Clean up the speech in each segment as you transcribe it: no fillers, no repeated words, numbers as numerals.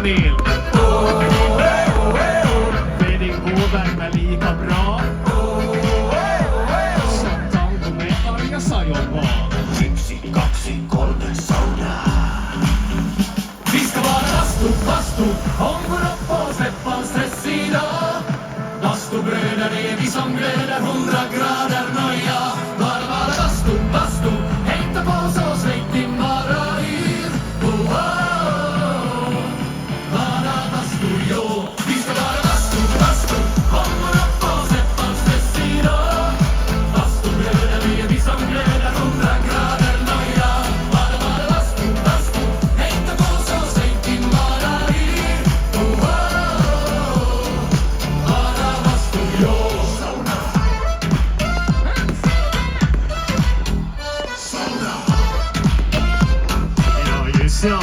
panel. VDK värmer lika bra som tango med arga Sajonmaa. 1, 2, 3 sauna. Vi ska vara bastu, om vår upp och släppa all stress idag. Bastubröder är vi som glöder 100 grader nöja. Bara bastu, hängta på så släck din bara yr. Bara bastu, jo. Vi ska vara bastu, om vår upp och släppa all stress idag. Bastubröder är vi som glöder 100 grader nöja. Bara bastu, hängta på så släck din bara yr. Bara bastu, jo. Ja, just ja.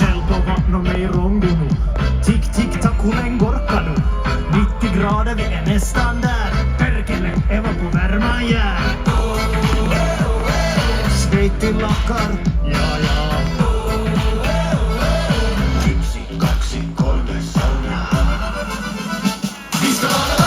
Helppo vattno mig rongunu. Tick, tick, tack, hon en gorkanu. 90 grader, vi är nästan där. Perkele, Eva på värma jär. Skate lackar, ja, ja. 1, 2, 3 sauna. Vi ska vara